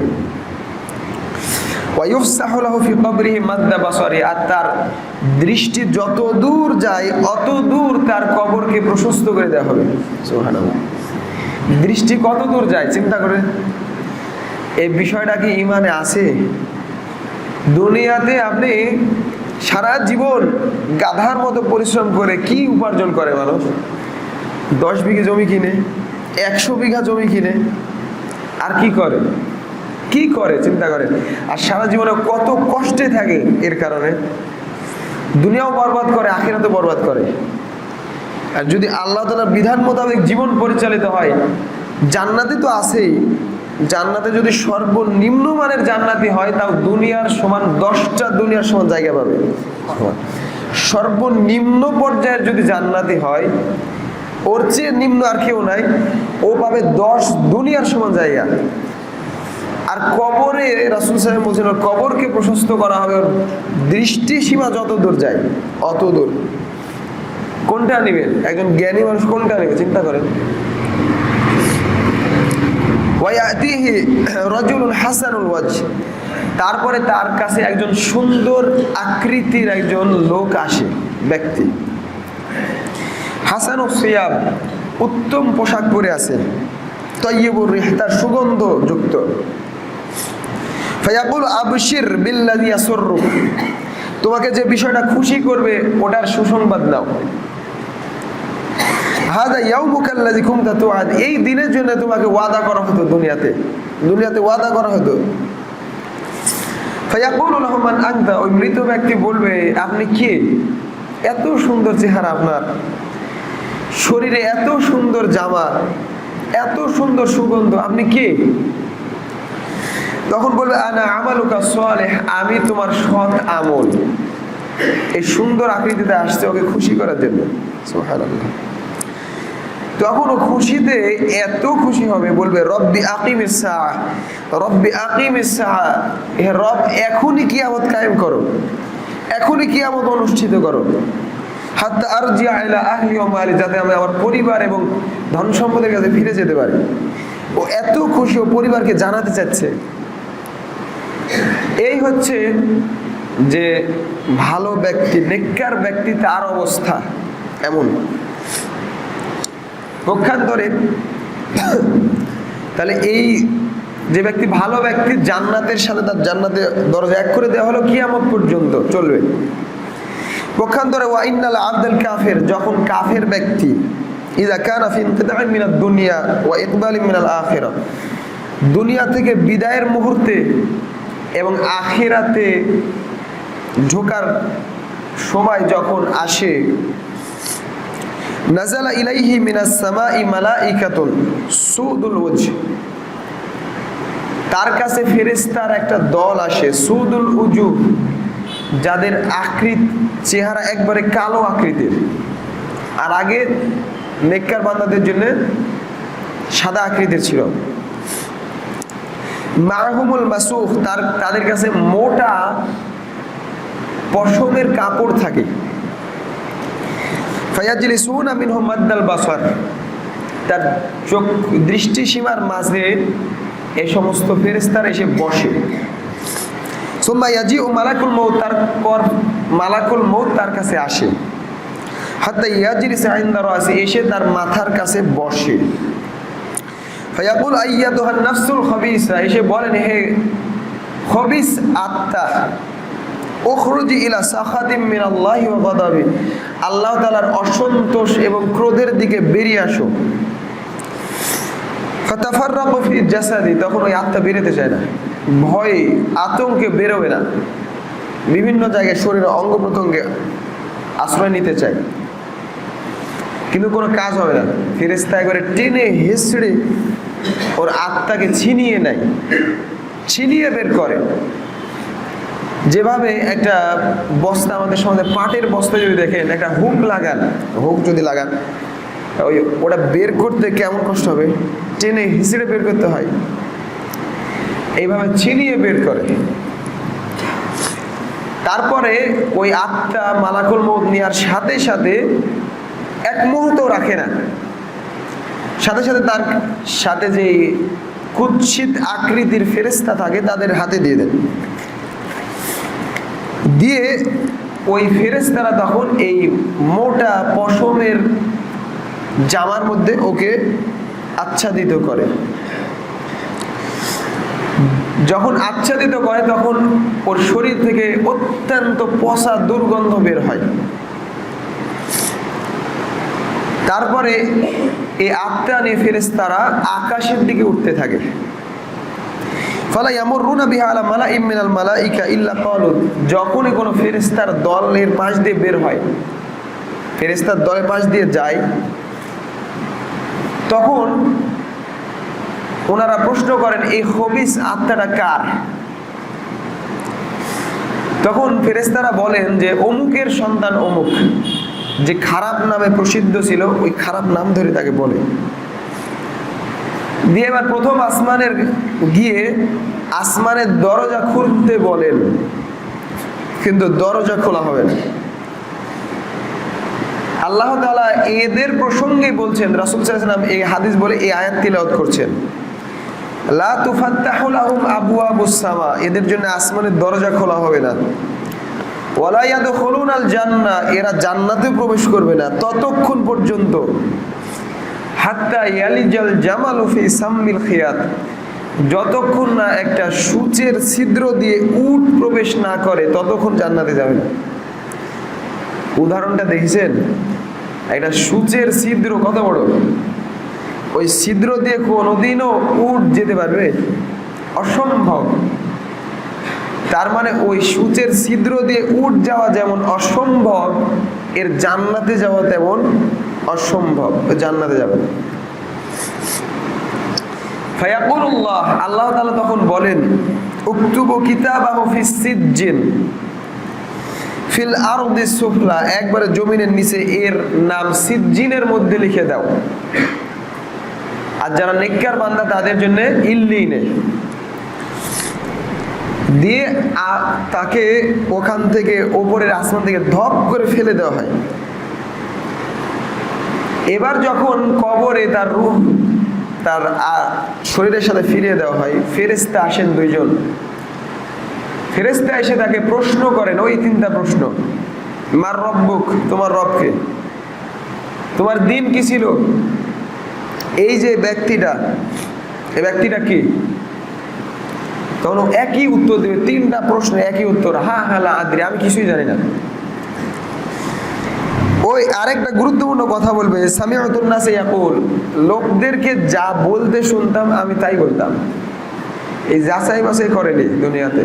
ওয়া ইফসাহু লাহু ফি কবরিহি মাদ্দা বাসারি, আর তার দৃষ্টি যত দূর যায় অত দূর তার কবরকে প্রশস্ত করে দেওয়া হবে। সুবহানাল্লাহ। দৃষ্টি কত দূর যায় চিন্তা করে। এই বিষয়টা কি ঈমানে আছে? দুনিয়াতে আপনি সারা জীবন গাধার মতো পরিশ্রম করে কি উপার্জন করে মানুষ? 10 বিঘা জমি কিনে, 100 বিঘা জমি কিনে, আর কি করে? কি করে চিন্তা করেন। আর সারা জীবনে কত কষ্টে থাকে এর কারণে। দুনিয়াও বরবাদ করে, আখিরাতও বরবাদ করে। আর যদি আল্লাহ তাআলার বিধান মোতাবেক জীবন পরিচালিত হয়, জান্নাতে তো আছেই। জান্নাতে যদি সর্বনিম্ন মানের জান্নাতি হয়, তাও দুনিয়ার সমান 10টা দুনিয়ার সমান জায়গা পাবে। সর্বনিম্ন পর্যায়ের যদি জান্নাতি হয়, ওর চেয়ে নিম্ন আর কেউ নাই, ও পাবে 10 দুনিয়ার সমান জায়গা। আর কবরে রাসূল সাহেব বলছেন কবরকে প্রশস্ত করা হবে, ওর দৃষ্টি সীমা যত দূর যায় অত দূর। কোনটা নেবেন? একজন জ্ঞানী মানুষ কোনটা নেবে চিন্তা করেন। ওয়ায়াতিহি রাজুলুন হাসানুল ওয়াজহ, তারপরে তার কাছে একজন সুন্দর আকৃতির একজন লোক আসে, ব্যক্তি। হাসানুস সিয়াব, উত্তম পোশাক পরে আছে। তাইয়্যিবুর রিহ, তার সুগন্ধ যুক্ত। ফায়াকুল আবশির বিল্লাযী ইয়াসুররুক, তোমাকে যে বিষয়টা খুশি করবে ওটার সুসংবাদ নাও। হাযা ইয়াউমুকাল্লাযী কুনতা তুআদ, এই দিনের জন্য তোমাকে ওয়াদা করা হতো দুনিয়াতে ওয়াদা করা হতো। ফায়াকুলু লাহু মান আনতা, ওই মৃত ব্যক্তি বলবে আপনি কে? এত সুন্দর চেহারা আপনার, শরীরে এত সুন্দর জামা, এত সুন্দর সুগন্ধ, আপনি কে? তখন বলবে আনা আমালুকা সালেহ, আমি তোমার সৎ আমল। এই সুন্দর আকৃতিতে আসছে ওকে খুশি করার জন্য। সুবহানাল্লাহ। তখন ও খুশিতে এত খুশি হবে, বলবে রব্বি আকিমিস সাআ, রব্বি আকিমিস সাআ, হে রব এখনই কিয়ামত কায়েম করো, এখনই কিয়ামত অনুষ্ঠিত করো। হাত্তা আরজিআ ইলা আহলি ওয়া মালি, যাতে আমি আমার পরিবার এবং ধন সম্পদের কাছে ফিরে যেতে পারি। ও এত খুশি, ও পরিবারকে জানাতে চাচ্ছে। এই হচ্ছে যে ভালো ব্যক্তি, নেককার ব্যক্তি, তার অবস্থা এমন। পক্ষান্তরে তাহলে এই যে ব্যক্তি ভালো ব্যক্তি, জান্নাতের সাথে তার জান্নাতের দরজা এক করে দেওয়া হলো, কিয়ামত পর্যন্ত চলবে। পক্ষান্তরে ওয়া ইন্নাল আবদাল কাফির, যখন কাফের ব্যক্তি ইযা কানা ফি ইনকিতাইন মিনাদ দুনিয়া ওয়া ইকবালিন মিনাল আখিরা, দুনিয়া থেকে বিদায়ের মুহূর্তে এবং আখিরাতে ঢোকার সময় যখন আসে, নাযালা ইলাইহি মিনাস সামাই মালাইকাতুন সুদুল ওয়াজহ, তার কাছে ফেরেশতার একটা দল আসে, সুদুল উজুহ, যাদের চেহারা একবারে কালো আকৃতির। আর আগে নেককার বান্দাদের জন্য সাদা আকৃতির ছিল। মারহুমুল মাসুখ, তাদের কাছে মোটা পশমের কাপড় থাকে। ফায়াজলিসুনা মিনহুম মাদ্দাল বাসার, তার চোখ দৃষ্টিসীমার মাঝে এই সমস্ত ফেরেশতারা এসে বসে। সুম্মা ইয়াজিউ মালাকুল মউত, তারপর মালাকুল মউত তার কাছে আসে। হাত্তা ইয়াজলিসু ইনদা রাসি, এসে তার মাথার কাছে বসে। ফায়াকুল আইয়াতুহান নাফসুল খাবিসা, এসে বলেন হে খবিস আত্মা, উখরুজি ইলা সাখাতিম মিনাল্লাহি ওয়া গাদাবি, আল্লাহ তাআলার অসন্তোষ এবং ক্রোধের দিকে বেরিয়ে আসো। ফাতাফাররাকু ফি জাসাদি, তখন ওই আত্মা বেরোতে চায় না, ভয়ে আতঙ্কে বেরোবে না, বিভিন্ন জায়গায় শরীরের অঙ্গ প্রত্যঙ্গে আশ্রয় নিতে চায়, কিন্তু কোনো কাজ হবে না। ফেরেশতা একবারে টেনে হেঁচড়ে ওর আত্মাকে ছিনিয়ে নেয়, ছিনিয়ে বের করে। যেভাবে একটা বস্তা, আমাদের সমাজে পাটের বস্তা যদি দেখেন, একটা হুক যদি লাগান, ওটা বের করতে কেমন কষ্ট হবে, টেনে হিসেবে বের করতে হয়, এইভাবে ছিনিয়ে বের করে। তারপরে ওই আত্মা মালাকুল মউত নেওয়ার সাথে সাথে এক মুহূর্ত রাখে না, সাথে সাথে তার সাথে যে কুৎসিত আকৃতির ফেরেশতা থাকে তাদের হাতে দিয়ে দেন। দিয়ে ওই ফেরেশতারা তখন এই মোটা পশমের জামার মধ্যে ওকে আচ্ছাদিত করে। যখন আচ্ছাদিত করে তখন ওর শরীর থেকে অত্যন্ত পচা দুর্গন্ধ বের হয়। তারপরে এই আত্মা নিয়ে ফেরেশতারা আকাশের দিকে উঠতে থাকে। ফালা ইয়ামুরুনা বিহা আলা মালাইম মিনাল মালাইকা ইল্লা ক্বালু, যখনই কোনো ফেরেশতার দলের পাশ দিয়ে বের হয়, ফেরেশতার দলের পাশ দিয়ে যায়, তখন ওনারা প্রশ্ন করেন এই খবিস আত্মাটা কার? তখন ফেরেশতারা বলেন যে অমুকের সন্তান অমুক, যে খারাপ নামে প্রসিদ্ধ ছিল, ওই খারাপ নাম ধরে তাকে বলে। দিয়ে এবার প্রথম আসমানের গিয়ে আসমানের দরজা খুলতে বলেন, কিন্তু দরজা খোলা হবে না। আল্লাহ তাআলা এদের প্রসঙ্গে বলছেন, রাসূল সাল্লাল্লাহু আলাইহি ওয়াসাল্লাম এই হাদিস বলে এই আয়াত তিলাওয়াত করছেন, লা তুফাত্তাহু লাহুম আবওয়াবুস সামা, এদের জন্য আসমানের দরজা খোলা হবে না। ওয়ালা ইয়াদখুলুনাল জান্নাহ, এরা জান্নাতে প্রবেশ করবে না ততক্ষণ পর্যন্ত, হাত্তা ইয়ালিজাল জামালু ফি সাম্মিল খিয়াত, যতক্ষণ না একটা সূচের ছিদ্র দিয়ে উট প্রবেশ না করে ততক্ষণ জান্নাতে যাবে না। উদাহরণটা দেখেছেন? একটা সূচের ছিদ্র কত বড়, ওই ছিদ্র দিয়ে কোনোদিনও উট যেতে পারবে? অসম্ভব। তার মানে ওই সূচের ছিদ্র দিয়ে উঠ যাওয়া যেমন অসম্ভব, এর জান্নাতে যাওয়া তেমন অসম্ভব। জান্নাতে যাবে না। ফায়াকুলুল্লাহ, আল্লাহ তাআলা তখন বলেন, উকতুবু কিতাবাহু ফিস সিজ্জিন ফিল আরদি সুফলা, একবারে জমিনের নিচে এর নাম সিজ্জিনের মধ্যে লিখে দাও। আর যারা নেককার বান্দা তাদের জন্য ইল্লিনে দিয়ে তাকে ওখান থেকে ওপরের আসমান থেকে ধপ করে ফেলে দেওয়া হয়। এবার যখন কবরে তার রূহ তার শরীরের সাথে ফিরিয়ে দেওয়া হয়, ফেরেশতা আসেন দুইজন। ফেরেশতা এসে তাকে প্রশ্ন করেন, ওই তিনটা প্রশ্ন। মার রব্বুক, তোমার রবকে? তোমার দিন কি ছিল? এই যে ব্যক্তিটা, এই ব্যক্তিটা কি? তখন একই উত্তর দেবে, তিনটা প্রশ্ন একই উত্তর, হা হা লা আদ্রি, আমি কিছুই জানি না। ওই আরেকটা গুরুত্বপূর্ণ কথা বলবে, সামিউতুন নাস ইয়াকুল, লোকদেরকে যা বলতে শুনতাম আমি তাই বলতাম। এই যাচাই বাছাই করেনি দুনিয়াতে,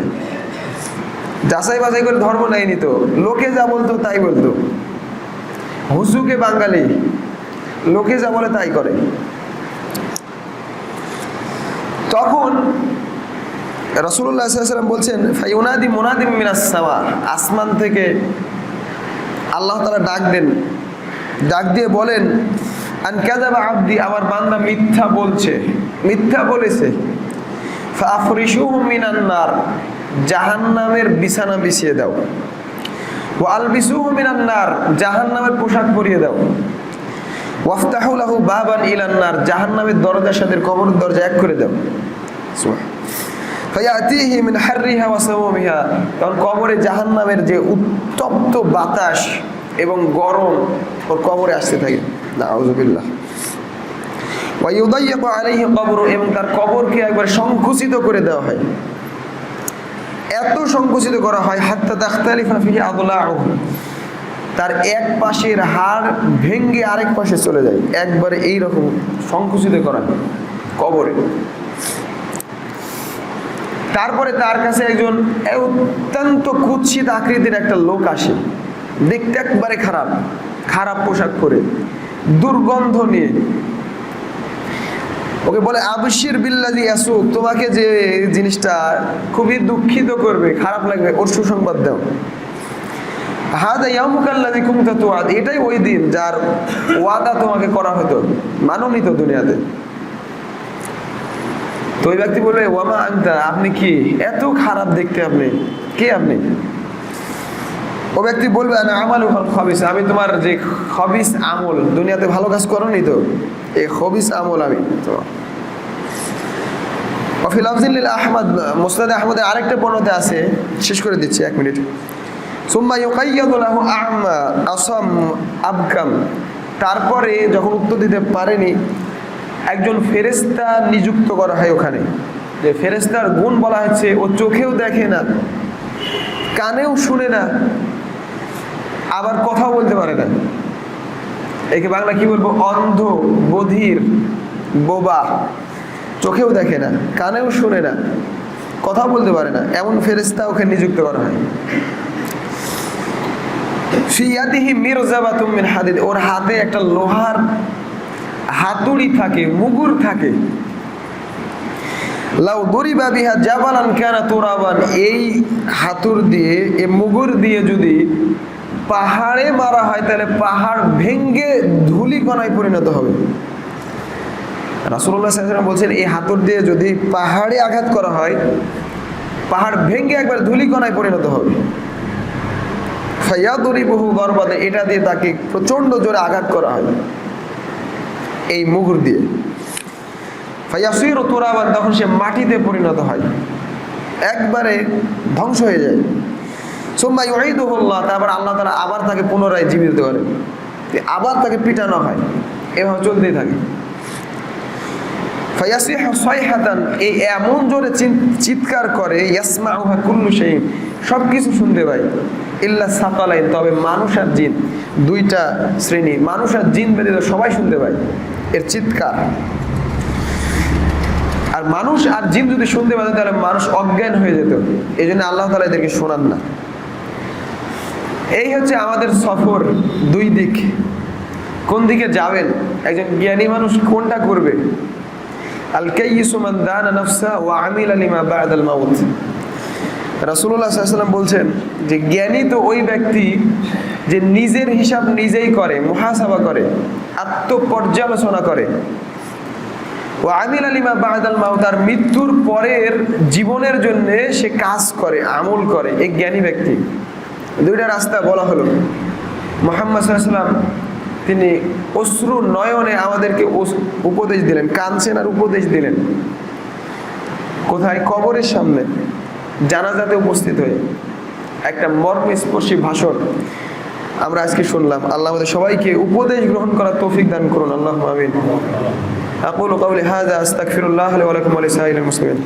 যাচাই বাছাই করে ধর্ম নেয়নি তো, লোকে যা বলতো তাই বলতো। হুজুকে বাঙালি, লোকে যা বলে তাই করে। তখন রাসূলুল্লাহ সাল্লাল্লাহু আলাইহি ওয়াসাল্লাম বলছেন, ফায়ুনাদি মুনাদিম মিনাস সামা, আসমান থেকে আল্লাহ তাআলা ডাক দেন, ডাক দিয়ে বলেন, আন কাযাবা আবদি, আমার বান্দা মিথ্যা বলছে, মিথ্যা বলেছে। ফাফরিশুহু মিনান নার, জাহান্নামের বিছানা বিছিয়ে দাও। ওয়া আলবিসুহু মিনান নার, জাহান্নামের পোশাক পরিয়ে দাও। ওয়াফতাহু লাহু বাবান ইলান নার, জাহান্নামের দরজার সাথে কবরের দরজা এক করে দাও। সুবহান। ফায়াতিহি মিন হাররিহা ওয়া সামুমিহা, তখন কবরে জাহান্নামের যে উত্তপ্ত বাতাস এবং গরম ওর কবরে আসতে থাকে। নাউযুবিল্লাহ। ওয়া ইউদাইয়াকু আলাইহি কবরু, এবং তার কবরকে একবার সংকুচিত করে দেওয়া হয়। এত সংকুচিত করা হয়, হাত্তা তাখতালিফা ফিহি আদলাউহু, তার এক পাশের হাড় ভেঙে আরেক পাশে চলে যায়, একবারে এইরকম সংকুচিত করা হয় কবরে। তারপরে তার কাছে একজন অত্যন্ত কুৎসিত আকৃতির একটা লোক আসে, দেখতে একবারে খারাপ, খারাপ পোশাক পরে, দুর্গন্ধ নিয়ে। ওকে বলে, আবশির বিল্লাযী ইয়াসুক, তোমাকে যে জিনিসটা খুবই দুঃখিত করবে, খারাপ লাগবে, ওর সুসংবাদ দাও। হাদা ইয়াউমুকাল্লাযী কুনতা তুআদ, এটাই ওই দিন যার ওয়াদা তোমাকে করা হতো, মানোনি তো দুনিয়াতে। তো ওই ব্যক্তি বলবে, ওয়ামা আনতা, আপনি কি এত খারাপ দেখতে, আপনি কে? আপনি? ও ব্যক্তি বলবে, আনা আমালুল খাবিস, আমি তোমার যে খবিস আমল, দুনিয়াতে ভালো কাজ করোনি তো, এই খবিস আমল আমি তো। ওয়াফি লাফজিন লিল আহমদ, মুসনাদে আহমদে আরেকটা বর্ণনাতে আছে, শেষ করে দিচ্ছি 1 মিনিট। সুম্মা ইউকাইয়াদু লাহু আ'মা আসাম আবকাম, তারপরে যখন উত্তর দিতে পারেনি একজন ফেরেশতা নিযুক্ত করা হয় ওখানে। যে ফেরেশতার গুণ বলা হচ্ছে, ও চোখেও দেখে না, কানেও শুনে না, আবার কথাও বলতে পারে না। একে বাংলা কি বলবো? অন্ধ, বধির, বোবা। চোখেও দেখে না, কানেও শুনে না, কথাও বলতে পারে না, এমন ফেরেশতা ওখানে নিযুক্ত করা হয়। ফি ইয়াদিহি মিরজাবাতুম মিন হাদিদ, ওর হাতে একটা লোহার হাতুড়ি থাকে, মুগুর থাকে। লাউ দুরিবা বিহা জাবালান কানা তুরাবান, এই হাতুড় দিয়ে, এই মুগুর দিয়ে যদি পাহাড়ে মারা হয় তাহলে পাহাড় ভেঙ্গে ধূলিকণায় পরিণত হবে। রাসূলুল্লাহ সাল্লাল্লাহু আলাইহি ওয়াসাল্লাম বলছেন, এই হাতুড় দিয়ে যদি পাহাড়ে আঘাত করা হয়, পাহাড় ভেঙ্গে একবার ধূলিকণায় পরিণত হবে। ফায়াদরিবুহু গরবাতে, এটা দিয়ে তাকে প্রচন্ড জোরে আঘাত করা হয় এই মুগুর দিয়ে। ফায়াসিরু তুরাবান, তখন সে মাটিতে পরিণত হয়, একবারে ধ্বংস হয়ে যায়। সুম্মা ইউঈদুহুল্লাহ, তারপর আল্লাহ তাআলা আবার তাকে পুনরায় জীবিত করেন, আবার তাকে পিটানো হয়, এভাবে চলতেই থাকে। ফায়াসিহু সাইহাতান, এই এমন জোরে চিৎকার করে, ইয়াসমাউহা কুল্লু শাই, সবকিছু শুনতে পায়, ইল্লা সাকালাইন, তবে মানুষ আর জিন, দুইটা শ্রেণী, মানুষ আর জিন ব্যতীত সবাই শুনতে পায় এর চিৎকার। আর মানুষ আর জিন যদি শুনতে পারে তাহলে মানুষ অজ্ঞান হয়ে যেত, এই জন্য আল্লাহ তাআলা এদেরকে শোনান না। এই হচ্ছে আমাদের সফর, দুই দিক। কোন দিকে যাবেন, একজন জ্ঞানী মানুষ কোনটা করবে? আল কাইয়িসু মান দানা নাফসা ওয়া আমিলা লিমা বা'দাল মাউত। রাসূলুল্লাহ সাল্লাল্লাহু আলাইহি ওয়াসাল্লাম বলছেন যে জ্ঞানী তো ওই ব্যক্তি যে নিজের হিসাব নিজেই করে, মুহাসাবা করে, আত্মপর্যালোচনা করে। ওয়া আমিলা লিমা বা'দাল মাউত, আর মৃত্যুর পরের জীবনের জন্য সে কাজ করে, আমল করে, এই জ্ঞানী ব্যক্তি। দুইটা রাস্তা বলা হলো। মুহাম্মদ সাল্লাল্লাহু আলাইহি ওয়াসাল্লাম তিনি অশ্রু নয়নে আমাদেরকে উপদেশ দিলেন, কাঁদছেন আর উপদেশ দিলেন। কোথায়? কবরের সামনে, জানাজাতে উপস্থিত হয়ে একটা মর্মস্পর্শী ভাষণ আমরা আজকে শুনলাম। আল্লাহ আমাদের সবাইকে উপদেশ গ্রহণ করার তৌফিক দান করুন, আল্লাহুম্মা আমিন। আকুলু কাওলি হাযা আস্তাগফিরুল্লাহ লি ওয়া লাকুম ওয়া লিসাইরিল মুসলিমিন।